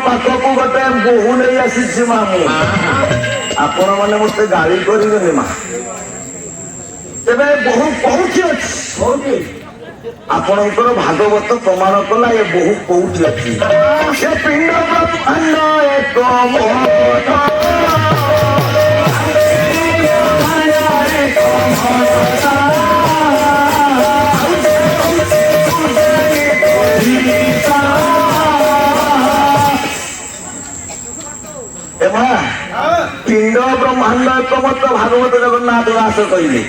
ପାଖକୁ ଗୋଟେ ବୋହୂ ନେଇ ଆସିଛି ମାମୁଁ। ଆପଣ ମାନେ ମତେ ଗାଳି କରିବେନି ମା। ତେବେ ବୋହୂ କୋଉଠି ଅଛି? ଆପଣଙ୍କର ଭାଗବତ ପ୍ରମାଣ କଲା ଏ ବୋହୂ କୋଉଠି ଅଛି। ସେ ପିଣ୍ଡ ବ୍ରହ୍ମାଣ୍ଡ ଏକ ପିଣ୍ଡ ବ୍ରହ୍ମାଣ୍ଡ ଏକମତ ଭାଗବତ ଜଗନ୍ନାଥ ଦାସ କହିଲେ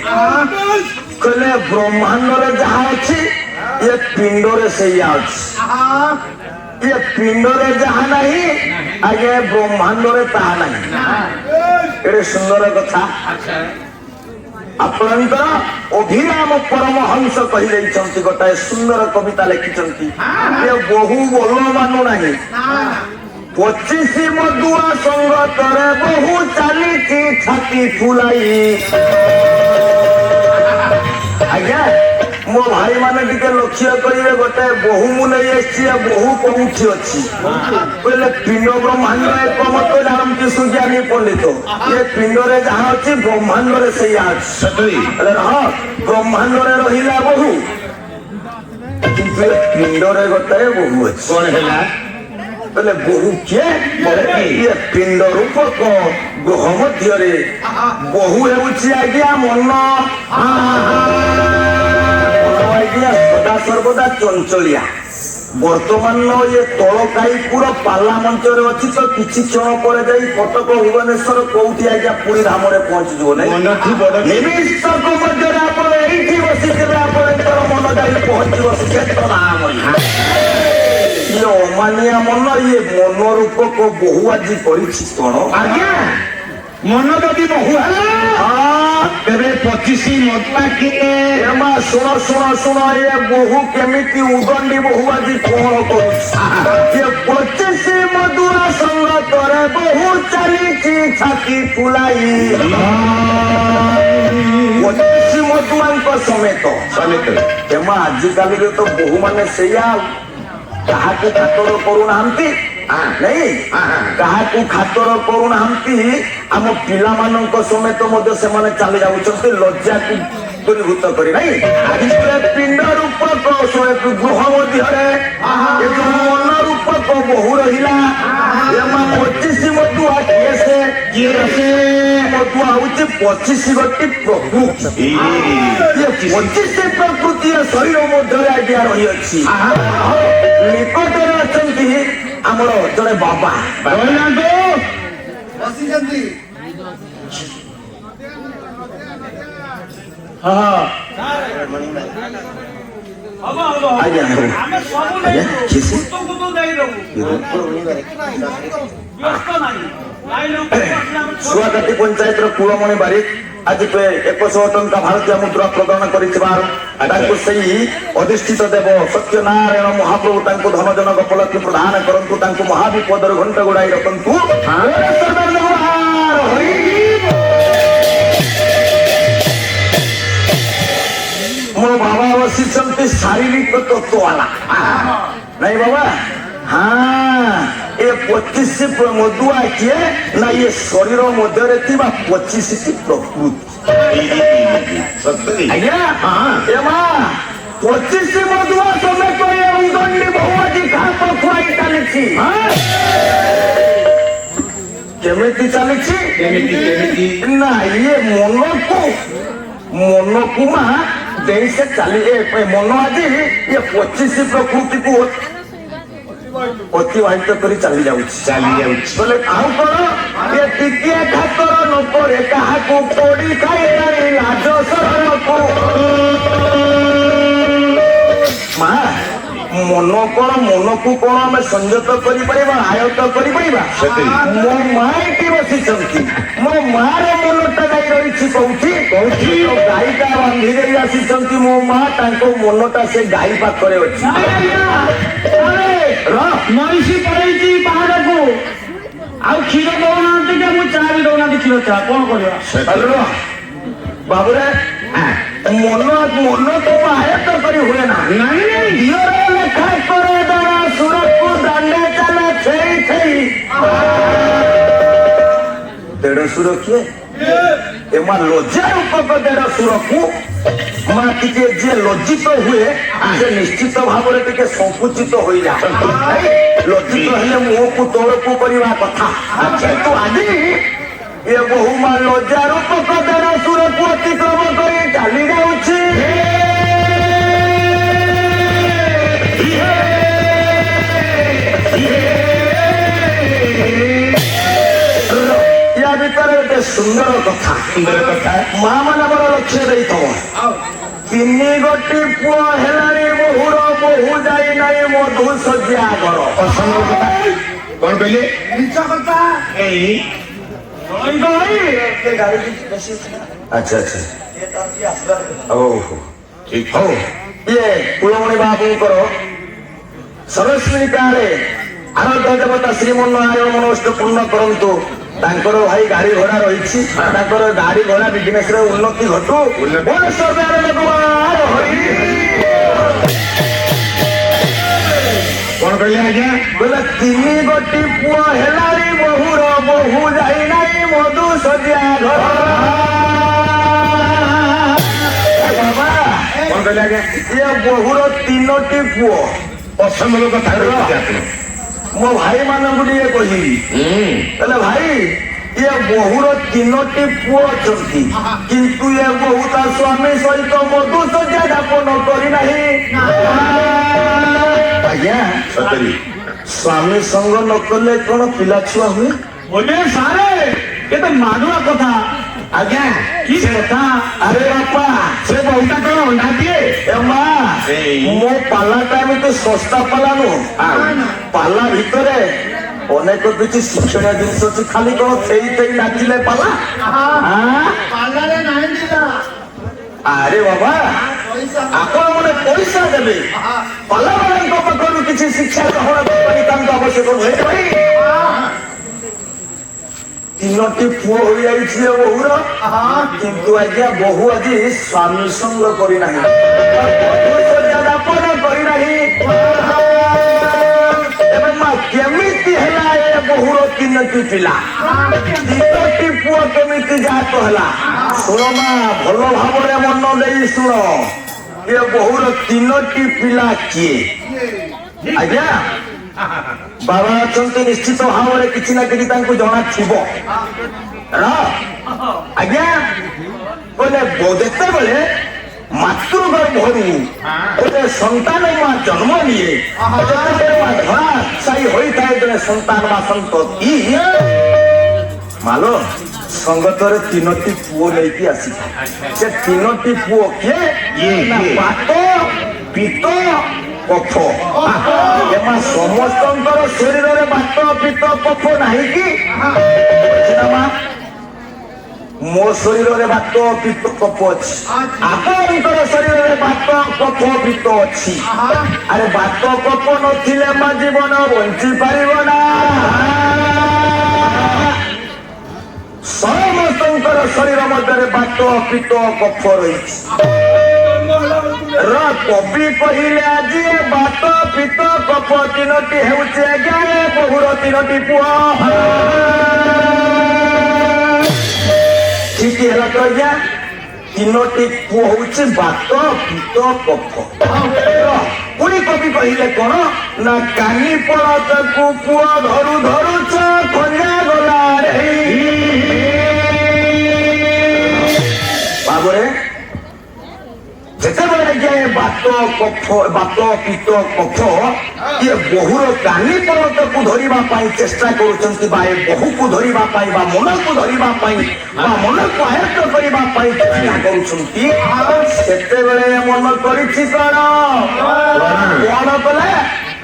ବ୍ରହ୍ମାଣ୍ଡରେ ଯାହା ଅଛି ଏ ପିଣ୍ଡରେ ସେଇଆ ଅଛି। ଏ ପିଣ୍ଡରେ ଯାହା ନାହିଁ ଆଜ୍ଞା ବ୍ରହ୍ମାଣ୍ଡରେ ତାହା ନାହିଁ। ଏଟେ ସୁନ୍ଦର କଥା। ଆପଣଙ୍କର ଅଭିରାମ ପରମହଂସ କହିଦେଇଛନ୍ତି, ଗୋଟାଏ ସୁନ୍ଦର କବିତା ଲେଖିଛନ୍ତି। ଏ ବହୁ ଭଲ ମାନୁ ନାହିଁ 25 ମଦୁଆ ସଙ୍ଗତରେ ବହୁ ଚାଲିଛି ଛାତି ଫୁଲାଇ। ଆଜ୍ଞା ମୋ ଭାଇ ମାନେ ଟିକେ ଲକ୍ଷ୍ୟ କରିବେ, ଗୋଟେ ବୋହୂ ମୁଁ ନେଇ ଆସିଛି। ବୋହୂ କୋଉଠି ଅଛି କହିଲେ ପିଣ୍ଡ ବ୍ରହ୍ମାଣ୍ଡ ଏକମତ ଜାଣନ୍ତି ସୁଜ୍ଞାନୀ ପଣ୍ଡିତ। ଏ ପିଣ୍ଡରେ ଯାହା ଅଛି ବ୍ରହ୍ମାଣ୍ଡରେ ସେଇଆ ଅଛି। ହଁ ବ୍ରହ୍ମାଣ୍ଡରେ ରହିଲା ବୋହୂ, କିନ୍ତୁ ଏ ପିଣ୍ଡରେ ଗୋଟାଏ ବୋହୂ ଅଛି। କଣ ହେଲା କହିଲେ ବୋହୂ କିଏ? ଇଏ ପିଣ୍ଡ ରୂପକ ଗ୍ରହ ମଧ୍ୟରେ ବୋହୂ ହେଉଛି ଆଜ୍ଞା ମନ। ଆଜ୍ଞା ସଦା ସର୍ବଦା ଚଞ୍ଚଳିଆ। ବର୍ତ୍ତମାନ ଏ ତଳକାଇପୁର ପାଲା ମଞ୍ଚରେ ଅଛି ତ କିଛି କ୍ଷଣ ପରେ ଯାଇ କଟକ ଭୁବନେଶ୍ୱର କୋଉଠି ଆଜ୍ଞା ପୁରୀ ଧାମରେ ପହଞ୍ଚିଯିବ ନାହିଁ। ନିମିଷକ ମଧ୍ୟରେ ଆପଣ ଏଇଠି ବସିଥିବେ, ଆପଣଙ୍କର ମନ ଯାଇ ପହଞ୍ଚିବ ଇଏ ଅମାନିଆ ମନ। ଇଏ ମନ ରୂପକ ବୋହୂ ଆଜି କରିଛି କଣ ଆଜ୍ଞା? ମନ ଯଦି ବୋହୂ ହେଲା ତେବେ 25 ମଦୁଆ କିଏ? ଶୁଣ ଶୁଣ ଶୁଣ, ଏ ବୋହୂ କେମିତି ଉଦଣ୍ଡି ବୋହୂ ଆଜି କଣ କରୁଛି? 25 ମଦୁଆ ସଙ୍ଗତରେ ବୋହୂ ଚାଲିଛି ଛାତି ଫୁଲାଇ। 25 ମଦୁଆଙ୍କ ସମେତ ଆଜିକାଲିରେ ତ ବୋହୂ ମାନେ ସେଇଆ, କାହାକୁ ଖାତର କରୁନାହାନ୍ତି ନାଇଁ, କାହାକୁ ଖାତର କରୁନାହାନ୍ତି। ଆମ ପିଲାମାନଙ୍କ ସମେତ ମଧ୍ୟ ସେମାନେ ଚାଲି ଯାଉଛନ୍ତି ଲଜ୍ଜାକୁ ଦୂରୀଭୂତ କରି ନାଇଁ। ପିଣ୍ଡ ରୂପକ ଗୃହ ମଧ୍ୟରେ ମନ ରୂପକ ବୋହୂ ରହିଲା। 25 ମଦୁଆ କିଏ? ସେ ମଦୁଆ ହଉଛି 25 ଗୋଟି ପ୍ରକୃତି। 25 ପ୍ରକୃତି ଶରୀର ମଧ୍ୟରେ ଆଜ୍ଞା ରହିଅଛି। ନିକଟରେ ଅଛନ୍ତି ଆମର ଜଣେ ବାବା ବସିଛନ୍ତି। ସୁଆକାଟି ପଞ୍ଚାୟତର କୁଳମଣି ବାରିକ ଆଜି 100 ଟଙ୍କା ଭାରତୀୟ ମୁଦ୍ରା ପ୍ରଦାନ କରିଥିବାରୁ ତାଙ୍କୁ ସେହି ଅଧିଷ୍ଠିତ ଦେବ ସତ୍ୟନାରାୟଣ ମହାପ୍ରଭୁ ତାଙ୍କୁ ଧନ ଜନକ ପଲକ୍ଷ୍ମୀ ପ୍ରଦାନ କରନ୍ତୁ, ତାଙ୍କୁ ମହାବିପଦରୁ ଘଣ୍ଟ ଗୁଡାଇ ରଖନ୍ତୁ। ମୋ ବାବା ବସିଛନ୍ତି ଶାରୀରିକ ତତ୍ତ୍ୱବାଲା ନାଇଁ ବାବା। ଏ 25 ମଦୁଆ କିଏ? ନା ଇଏ ଶରୀର ମଧ୍ୟରେ ଥିବା 25ଟି ପ୍ରକୃତି। ଆଜ୍ଞା 25 ମଦୁଆ ସମେତ ଉଦଣ୍ଡି ବୋହୂ ଆଜି ଖାପ ଖୁଆଇ ଚାଲିଛି। କେମିତି ଚାଲିଛି ନା ଇଏ ମନକୁ ମା ଦେଇ ସେ ଚାଲି ମନ ଆଜି ଇଏ 25 ପ୍ରକୃତିକୁ ଅତିବାହିତ କରି ଚାଲି ଯାଉଛି ବୋଲେ ଆଉ କଣ? ଏ ଟିକିଏ ଖାତର ନ କରେ କାହାକୁ ପୋଡ଼ି ଖାଇଲାଣି ଲାଜ ଶରଣକୁ। ମା ମନକୁ କଣ ଆମେ ସଂଯତ କରିପାରିବା, ଆୟତ କରିପାରିବା? ମୋ ମା ଏଠି ବସିଛନ୍ତି, ମୋ ମାର ମନଟା ଯାଇ ରହିଛି କୋଉଠି? ଗାଈଟା ବାନ୍ଧି ଦେଇ ଆସିଛନ୍ତି ମୋ ମା, ତାଙ୍କ ମନଟା ସେ ଗାଈ ପାଖରେ ଅଛି। ମଇଁଷି ପଳେଇଛି ବାହାରକୁ, ଆଉ କ୍ଷୀର ଦଉନାହାନ୍ତି କି ମୁଁ ଚା ବି ଦଉନାହାନ୍ତି, କ୍ଷୀର ଚା କଣ କରିବା? ବାବୁରେ ମନକୁ ଆୟତ କରି ହୁଏ ନା। ଲେଖା କରେ ଦାନା ସୁରକୁ ଦାଣ୍ଡେ ଚାଲେ ଛେଇ ଛେଇ ସୁର କିଏ ଏମା ଲଜ୍ୟା ରୂପକ ଦେଢ ସୁରକୁ ମା ଟିକେ ଯିଏ ଲଜ୍ଜିତ ହୁଏ ସେ ନିଶ୍ଚିତ ଭାବରେ ଟିକେ ସଂକୁଚିତ ହୋଇଯାଏ ଲଜ୍ଜିତ ହେଲେ ମୁହଁକୁ ତଳକୁ କରିବା କଥା କିନ୍ତୁ ଆଜି ଏ ବହୁ ମା ଲଜ୍ୟା ରୂପକ ଦେଢ ସୁରକୁ ଅତିକ୍ରମ କରି ଚାଲି ଯାଉଛି ୟା ଭିତରେ ଗୋଟେ ସୁନ୍ଦର କଥା ମା ମାନେ ବଡ ଲକ୍ଷ୍ୟ ଦେଇଥିବ ତିନି ଗୋଟି ପୁଅ ହେଲାଣି ବୋହୁର ବୋହୁ ଯାଇ ନାହିଁ ମଧୁ ଶଯ୍ୟା ଘର ଅସମ୍ଭବ କଥା କଣ କହିଲେ ମିଛ କଥା ଏଇ ଆଚ୍ଛା ଆଚ୍ଛା ହଉ ଠିକ ହଉ ଇଏ କୁଳମଣି ବାବୁଙ୍କର ସରସ୍ୱତୀ କାଳେ ଆରାଧ୍ୟ ଦେବତା ଶ୍ରୀମନ୍ନାରାୟଣ ମନୋଷ୍ଟ ପୂର୍ଣ୍ଣ କରନ୍ତୁ ତାଙ୍କର ଭାଇ ଗାଡି ଘୋଡା ରହିଛି ତାଙ୍କର ଗାଡି ଘୋଡା ବିଜନେସ ରେ ଉନ୍ନତି ଘଟୁ କଣ କହିଲେ ଆଜ୍ଞା ବୋଲେ ତିନି ଗୋଟି ପୁଅ ହେଲାଣି ବୋହୁର ବୋହୁ ଯାଇନାହିଁ ମଧୁ ଶଯ୍ୟା ଘର ବାବା କଣ କହିଲେ ଆଜ୍ଞା ଇଏ ବୋହୁର ତିନୋଟି ପୁଅ ଅସମ୍ଭବ କଥା କହିଲେ ଆପଣ ମୋ ଭାଇ ମାନଙ୍କୁ ଟିକେ କହିବି ହେଲେ ଭାଇ ଇଏ ବୋହୁର ତିନୋଟି ପୁଅ ଅଛନ୍ତି କିନ୍ତୁ ଏ ବୋହୁ ତା ସ୍ୱାମୀ ସହିତ ମଧୁ ଶଯ୍ୟା ଯାପନ କରିନାହିଁ ଆଜ୍ଞା ସତରୀ ସ୍ୱାମୀ ସଙ୍ଗ ନ କଲେ କଣ ପିଲା ଛୁଆ ହୁଏ ବୋଲେ ସାରେ କେତେ ମାରୁଆ କଥା ଆଜ୍ଞା କି କଥା ଆରେ ବାପା ସେ ବହୁଟା କଣ ଅଣ୍ଡା ଦିଏ ଏ ମା ଏଇ। ମୋ ପାଲାଟା ଏମିତି ଶସ୍ତା ପାଲା ନୁହଁ ପାଲା ଭିତରେ ଅନେକ କିଛି ଶିକ୍ଷଣୀୟ ଜିନିଷ ଅଛି ଖାଲି କଣ ସେଇ ସେଇ ନାଚିଲେ ପାଲା ପାର୍ଲାରେ ନାହିଁ ଦିଲା ଆରେ ବାବା ଆପଣ ମାନେ ପଇସା ଦେବେ ପାଲାମାନଙ୍କ ପାଖରୁ କିଛି ଶିକ୍ଷା ଗ୍ରହଣ କରିଥାନ୍ତ ଆବଶ୍ୟକ ନୁହେଁ ଭାଇ ତିନୋଟି ପୁଅ ହୋଇଯାଇଛି ଏ ବୋହୁର କିନ୍ତୁ ଆଜ୍ଞା ବୋହୁ ଆଜି ସ୍ୱାମୀ ସଙ୍ଗ କରିନାହିଁ ଯାପନ କରିନାହିଁ ଏବେ ମା କେମିତି ହେଲା ଏ ବୋହୁର ତିନୋଟି ପିଲା ତିନୋଟି ପୁଅ କେମିତି ଜାତ ହେଲା ଶୁଣ ମା ଭଲ ଭାବରେ ମନ ଦେଇ ଶୁଣ ଏ ବୋହୁର ତିନୋଟି ପିଲା କିଏ ଆଜ୍ଞା ବାବା ଅଛନ୍ତି ନିଶ୍ଚିତ ଭାବରେ କିଛି ନା କିଛି ତାଙ୍କୁ ଜଣା ଥିବ ଆଜ୍ଞା କହିଲେ ଯେତେବେଳେ ମାତୃଗର୍ଭରୁ ଗୋଟେ ସନ୍ତାନ ମା ଜନ୍ମ ନିଏ ଯେତେବେଳେ ମା ଧରାଶାୟୀ ହୋଇଥାଏ ଜଣେ ସନ୍ତାନ ବା ସନ୍ତତି ମାଲୋ ସଙ୍ଗତରେ ତିନୋଟି ପୁଅ ନେଇକି ଆସିଥାଏ ସେ ତିନୋଟି ପୁଅ କିଏ ନା ବାତ ପିତ କଫ ଏମା ସମସ୍ତଙ୍କର ଶରୀରରେ ବାତ ପିତ କଫ ନାହିଁ କି ମୋ ଶରୀରରେ ବାତ ପିତ କଫ ଅଛି ଆପଣଙ୍କର ଶରୀରରେ ବାତ କଫ ପିତ ଅଛି ଆରେ ବାତ କଫ ନଥିଲେ ମା ଜୀବନ ବଞ୍ଚି ପାରିବ ନା ସମସ୍ତଙ୍କର ଶରୀର ମଧ୍ୟରେ ବାତ ପିତ କଫ ରହିଛି କବି କହିଲେ ଆଜି ବାତ ପିତ କଫ ତିନୋଟି ହେଉଛି ଆଜ୍ଞା ବୋହୁର ତିନୋଟି ପୁଅ ଠିକ ହେଲା ତ ଆଜ୍ଞା ତିନୋଟି ପୁଅ ହଉଛି ବାତ ପିତ କଫ ପୁଣି କବି କହିଲେ କଣ ନା କାନି ପଳତକୁ ପୁଅ ଧରୁ ଧରୁଛ ଖଞ୍ଜା ଗଲା ବାବୁରେ ଯେତେବେଳେ ଆଜ୍ଞା ବାତ ପିତ କଫ ଇଏ ବୋହୁର କାନି ପରତକୁ ଧରିବା ପାଇଁ ଚେଷ୍ଟା କରୁଛନ୍ତି ବା ଏ ବୋହୁକୁ ଧରିବା ପାଇଁ ବା ମନକୁ ଧରିବା ପାଇଁ ବା ମନକୁ ଆୟତ୍ତ କରିବା ପାଇଁ ଚେଷ୍ଟା କରୁଛନ୍ତି ସେତେବେଳେ ମନ କରିଛି କଣ କଲେ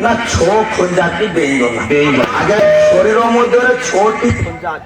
ନା ଛଅ ଖଞ୍ଜାକୁ ଦେଇଗଲା ଆଜ୍ଞା ଶରୀର ମଧ୍ୟରେ ଛଅଟି ଖଞ୍ଜା